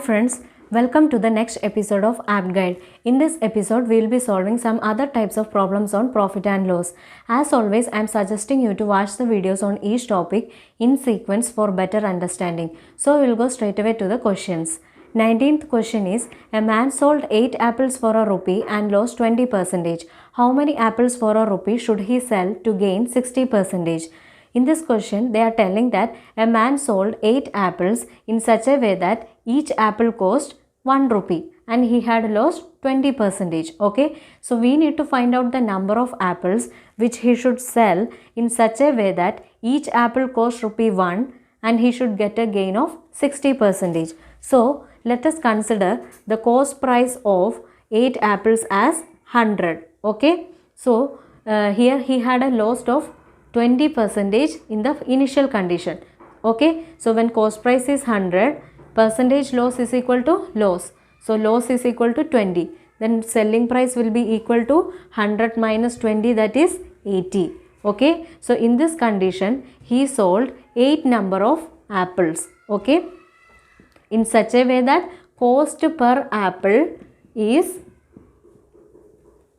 friends, welcome to the next episode of App Guide. In this episode, we will be solving some other types of problems on profit and loss. As always, I am suggesting you to watch the videos on each topic in sequence for better understanding. So, we will go straight away to the questions. 19th question is, a man sold 8 apples for a rupee and lost 20%. How many apples for a rupee should he sell to gain 60%? In this question, they are telling that a man sold 8 apples in such a way that each apple cost 1 rupee and he had lost 20%. Okay, so we need to find out the number of apples which he should sell in such a way that each apple cost rupee 1 and he should get a gain of 60%. So, let us consider the cost price of 8 apples as 100. Okay, so here he had a loss of 20% in the initial condition. Okay, so when cost price is 100, percentage loss is equal to loss. So loss is equal to 20. Then selling price will be equal to 100 minus 20, that is 80. Okay, so in this condition he sold 8 number of apples. Okay, in such a way that cost per apple is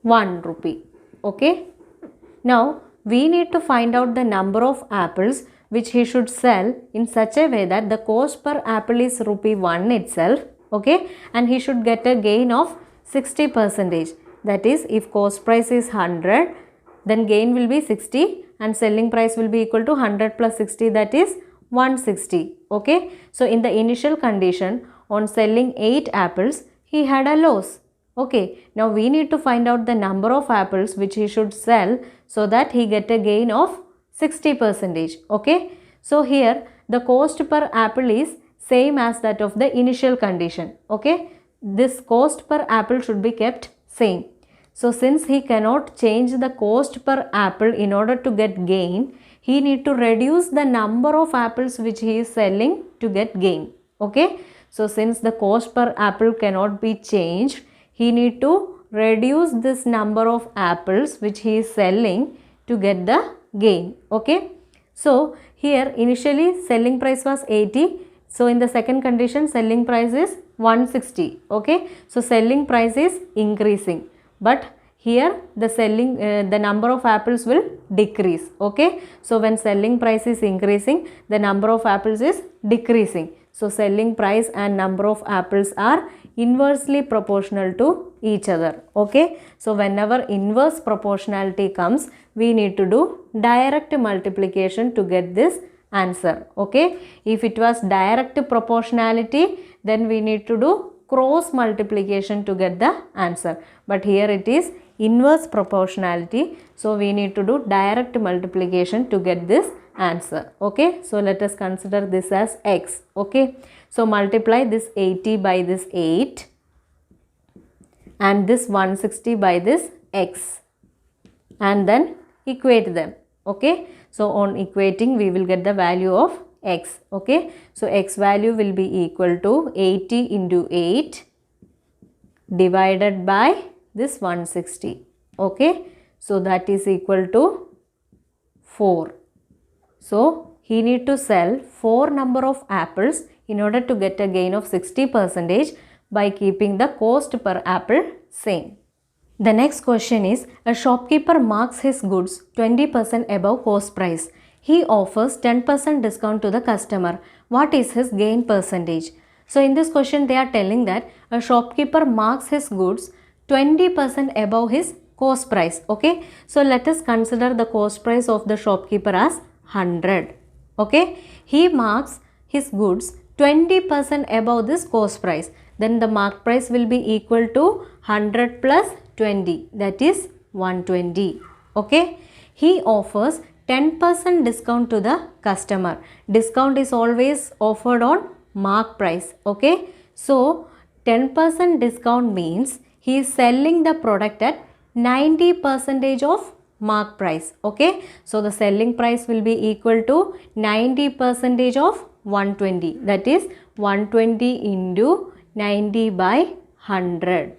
1 rupee. Okay, now we need to find out the number of apples which he should sell in such a way that the cost per apple is rupee 1 itself. Okay, and he should get a gain of 60%. That is, if cost price is 100, then gain will be 60 and selling price will be equal to 100 plus 60, that is 160. Okay, so in the initial condition on selling 8 apples, he had a loss. Okay, now we need to find out the number of apples which he should sell so that he get a gain of 60%. Okay, so here the cost per apple is same as that of the initial condition. Okay, this cost per apple should be kept same. So since he cannot change the cost per apple in order to get gain, he need to reduce the number of apples which he is selling to get gain. Okay, so since the cost per apple cannot be changed, he need to reduce this number of apples which he is selling to get the gain. Okay, so here initially selling price was 80. So in the second condition selling price is 160. Okay, so selling price is increasing, but here the number of apples will decrease. Okay, so when selling price is increasing, the number of apples is decreasing. So selling price and number of apples are inversely proportional to each other. Okay, so whenever inverse proportionality comes, we need to do direct multiplication to get this answer. Okay, if it was direct proportionality, then we need to do cross multiplication to get the answer, but here it is inverse proportionality, so we need to do direct multiplication to get this answer. Okay, so let us consider this as x. Okay, so multiply this 80 by this 8 and this 160 by this x and then equate them. Okay, so on equating we will get the value of x. Okay, so x value will be equal to 80 into 8 divided by this 160. Okay, so that is equal to 4. So he need to sell 4 number of apples in order to get a gain of 60% by keeping the cost per apple same. The next question is, a shopkeeper marks his goods 20% above cost price. He offers 10% discount to the customer. What is his gain percentage? So in this question they are telling that a shopkeeper marks his goods 20% above his cost price. Okay, so let us consider the cost price of the shopkeeper as 100. Okay, he marks his goods 20% above this cost price. Then the mark price will be equal to 100 plus 20, that is 120. Okay, he offers 10% discount to the customer. Discount is always offered on mark price. Okay, so 10% discount means he is selling the product at 90% of mark price. Okay, so the selling price will be equal to 90% of 120, that is 120 into 90 by 100.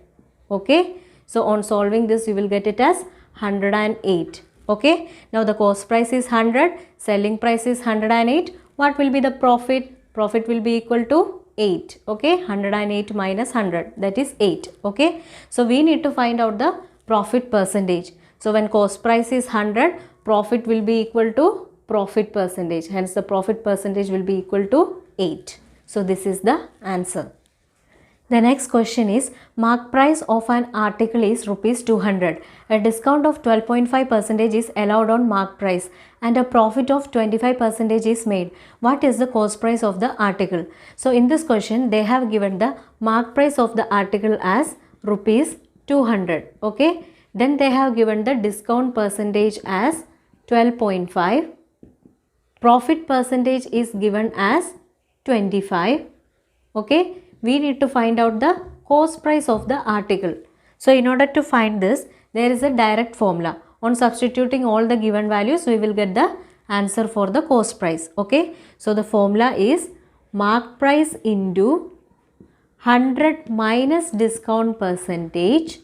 Okay, so on solving this you will get it as 108. Okay, now the cost price is 100, selling price is 108. What will be the profit? Profit will be equal to 8. Okay, 108 minus 100, that is 8. Okay, so we need to find out the profit percentage. So when cost price is 100, profit will be equal to profit percentage. Hence the profit percentage will be equal to 8. So this is the answer. The next question is, mark price of an article is rupees 200. A discount of 12.5% is allowed on mark price and a profit of 25% is made. What is the cost price of the article? So in this question, they have given the mark price of the article as rupees 200. Okay. Then they have given the discount percentage as 12.5. Profit percentage is given as 25. Okay. We need to find out the cost price of the article. So in order to find this, there is a direct formula. On substituting all the given values, we will get the answer for the cost price. Okay. So the formula is mark price into 100 minus discount percentage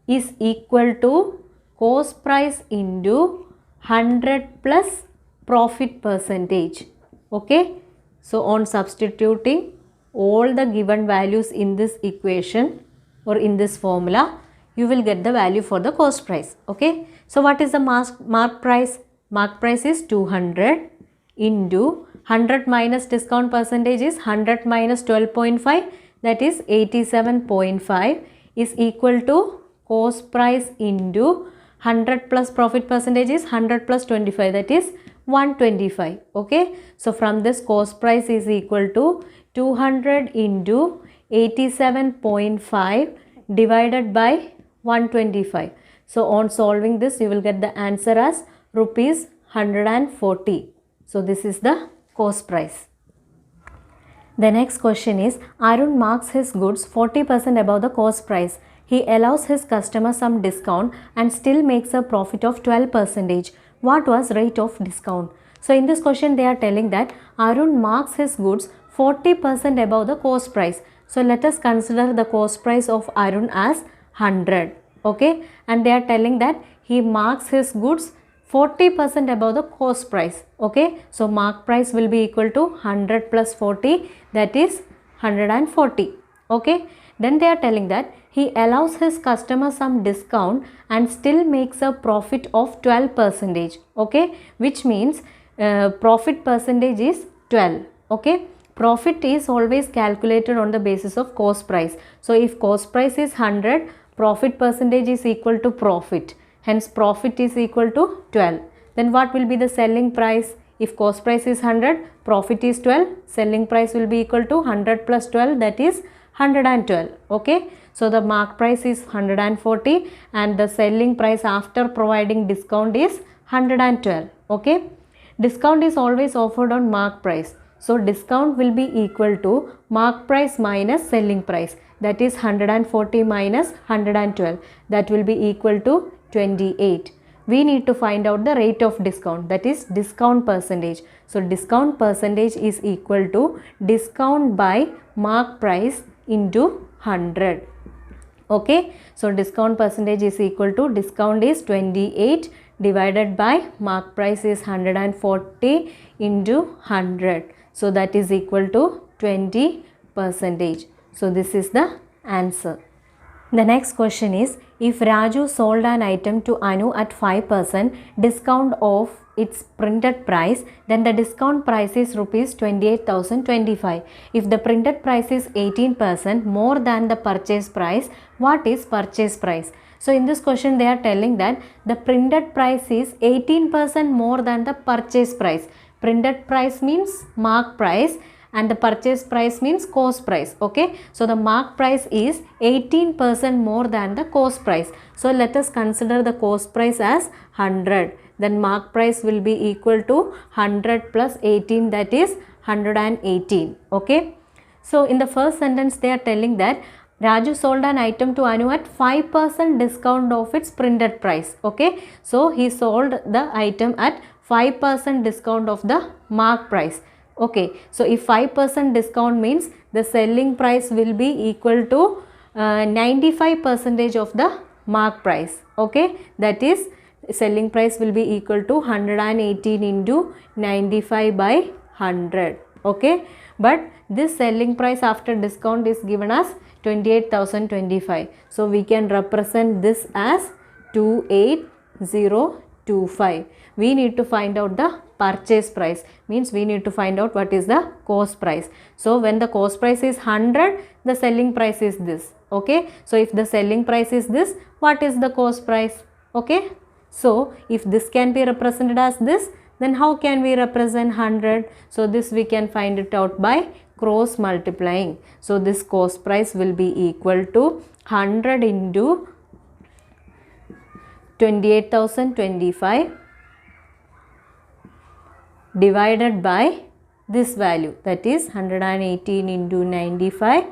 is equal to cost price into 100 plus profit percentage. Okay. So on substituting all the given values in this equation or in this formula, you will get the value for the cost price. Okay. So what is the mark price? Mark price is 200 into 100 minus discount percentage is 100 minus 12.5, that is 87.5 is equal to cost price into 100 plus profit percentage is 100 plus 25, that is 125. Okay. So from this, cost price is equal to 200 into 87.5 divided by 125. So on solving this, you will get the answer as rupees 140. So this is the cost price. The next question is, Arun marks his goods 40% above the cost price. He allows his customer some discount and still makes a profit of 12%. What was rate of discount? So in this question, they are telling that Arun marks his goods 40% above the cost price. So let us consider the cost price of Arun as 100. Okay. And they are telling that he marks his goods 40% above the cost price. Okay. So mark price will be equal to 100 plus 40, that is 140. Okay. Then they are telling that he allows his customer some discount and still makes a profit of 12%. Okay. Which means profit percentage is 12. Okay. Profit is always calculated on the basis of cost price. So if cost price is 100, profit percentage is equal to profit. Hence profit is equal to 12. Then what will be the selling price? If cost price is 100, profit is 12, selling price will be equal to 100 plus 12, that is 112. Okay. So the mark price is 140 and the selling price after providing discount is 112. Okay. Discount is always offered on mark price. So discount will be equal to mark price minus selling price, that is 140 minus 112, that will be equal to 28. We need to find out the rate of discount, that is discount percentage. So discount percentage is equal to discount by mark price into 100. Okay. So discount percentage is equal to discount is 28 divided by mark price is 140 into 100. So that is equal to 20%. So this is the answer. The next question is, if Raju sold an item to Anu at 5% discount of its printed price, then the discount price is rupees 28,025. If the printed price is 18% more than the purchase price, what is purchase price? So in this question, they are telling that the printed price is 18% more than the purchase price. Printed price means mark price and the purchase price means cost price. Okay. So the mark price is 18% more than the cost price. So let us consider the cost price as 100. Then mark price will be equal to 100 plus 18, that is 118. Okay. So in the first sentence, they are telling that Raju sold an item to Anu at 5% discount of its printed price. Okay. So he sold the item at 5% discount of the mark price. Okay. So if 5% discount means the selling price will be equal to 95% of the mark price. Okay. That is, selling price will be equal to 118 into 95 by 100. Okay. But this selling price after discount is given as 28,025. So we can represent this as 28025. We need to find out the purchase price, means we need to find out what is the cost price. So when the cost price is 100, the selling price is this. Okay, so if the selling price is this, what is the cost price? Okay, so if this can be represented as this, then how can we represent 100? So this we can find it out by cross multiplying. So this cost price will be equal to 100 into 28,025 divided by this value, that is 118 into 95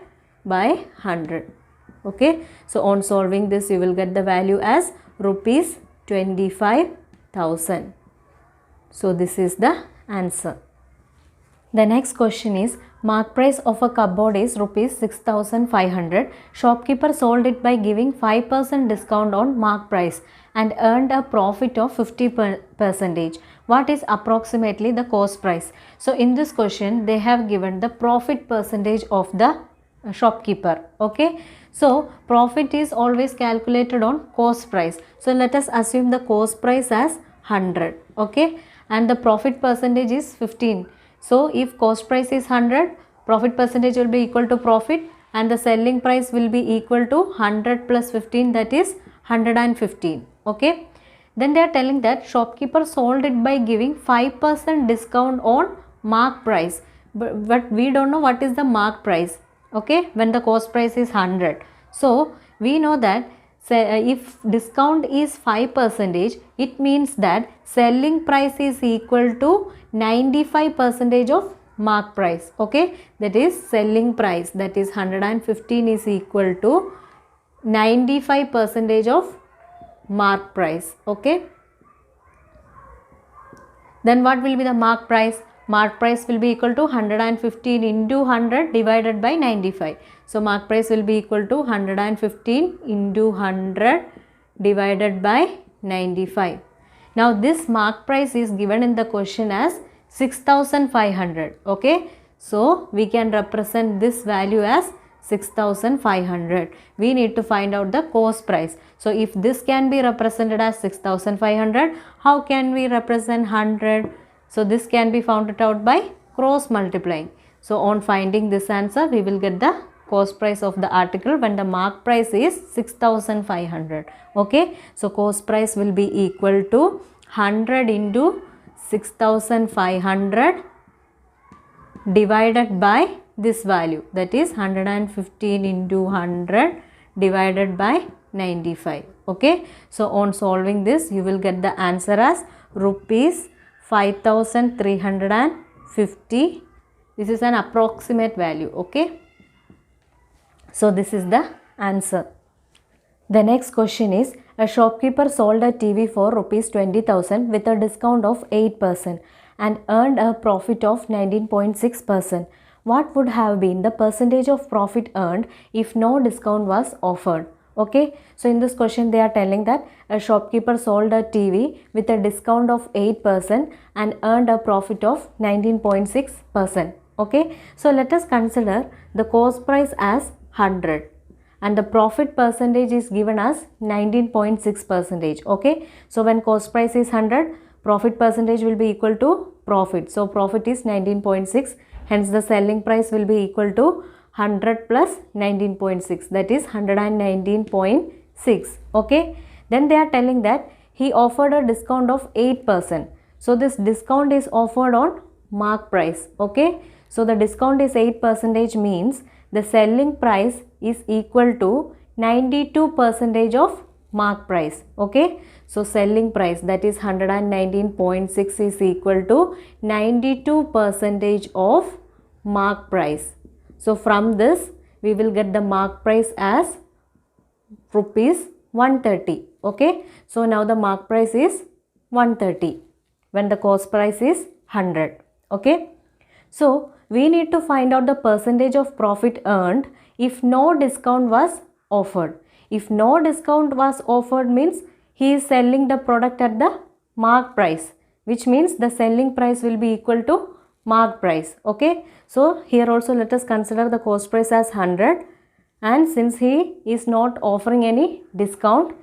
by 100. Okay, so on solving this you will get the value as rupees 25,000. So this is the answer. The next question is, mark price of a cupboard is rupees 6,500. Shopkeeper sold it by giving 5% discount on mark price and earned a profit of 50%. What is approximately the cost price? So in this question they have given the profit percentage of the shopkeeper. Okay, so profit is always calculated on cost price. So let us assume the cost price as 100. Okay, and the profit percentage is 15. So if cost price is 100, profit percentage will be equal to profit, and the selling price will be equal to 100 plus 15, that is 115. Okay, then they are telling that shopkeeper sold it by giving 5% discount on mark price, but we don't know what is the mark price. Okay, when the cost price is 100. So we know that if discount is 5%, it means that selling price is equal to 95% of mark price. Okay, that is selling price, that is 115 is equal to 95% of mark price. Okay, then what will be the mark price? Mark price will be equal to 115 into 100 divided by 95. So mark price will be equal to 115 into 100 divided by 95. Now this mark price is given in the question as 6,500. Okay, so we can represent this value as 6,500. We need to find out the cost price. So if this can be represented as 6,500, how can we represent 100? So this can be found out by cross multiplying. So on finding this answer, we will get the cost price of the article when the mark price is 6,500. Okay, so cost price will be equal to 100 into 6,500 divided by this value, that is 115 into 100 divided by 95. Okay, so on solving this you will get the answer as rupees 5,350. This is an approximate value. Okay, so this is the answer. The next question is, a shopkeeper sold a TV for rupees 20,000 with a discount of 8% and earned a profit of 19.6%. What would have been the percentage of profit earned if no discount was offered? Okay, so in this question they are telling that a shopkeeper sold a TV with a discount of 8% and earned a profit of 19.6%. Okay, so let us consider the cost price as 100 and the profit percentage is given as 19.6%. Okay, so when cost price is 100, profit percentage will be equal to profit. So profit is 19.6, hence the selling price will be equal to 100 plus 19.6, that is 119.6. Okay, then they are telling that he offered a discount of 8%. So this discount is offered on mark price. Okay, so the discount is 8% means the selling price is equal to 92% of mark price. Okay, so selling price, that is 119.6, is equal to 92% of mark price. So from this we will get the mark price as rupees 130. Okay, so now the mark price is 130 when the cost price is 100. Okay, so we need to find out the percentage of profit earned if no discount was offered. If no discount was offered means he is selling the product at the mark price, which means the selling price will be equal to mark price. Okay, so here also let us consider the cost price as 100, and since he is not offering any discount,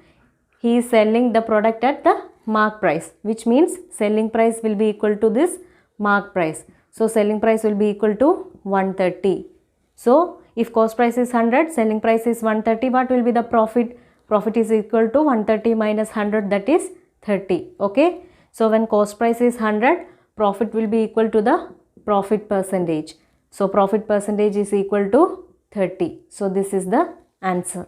he is selling the product at the mark price, which means selling price will be equal to this mark price. So selling price will be equal to 130. So if cost price is 100, selling price is 130, what will be the profit? Profit is equal to 130 minus 100, that is 30. Okay, so when cost price is 100, profit will be equal to the profit percentage. So profit percentage is equal to 30. So this is the answer.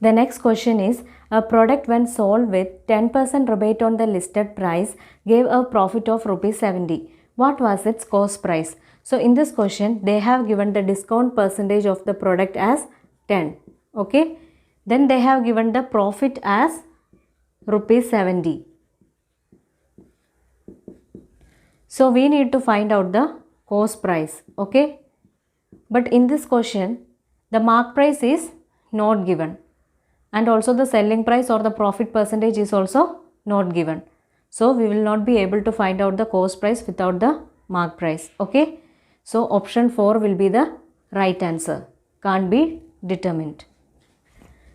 The next question is, a product when sold with 10% rebate on the listed price gave a profit of rupees 70. What was its cost price? So in this question, they have given the discount percentage of the product as 10. Okay. Then they have given the profit as rupees 70. So we need to find out the cost price. Okay. But in this question, the mark price is not given. And also the selling price or the profit percentage is also not given. So we will not be able to find out the cost price without the mark price. Okay. So option 4 will be the right answer. Can't be determined.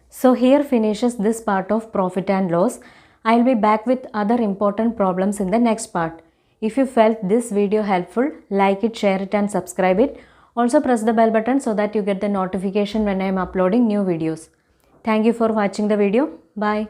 So here finishes this part of profit and loss. I will be back with other important problems in the next part. If you felt this video helpful, like it, share it and subscribe it. Also press the bell button so that you get the notification when I am uploading new videos. Thank you for watching the video. Bye.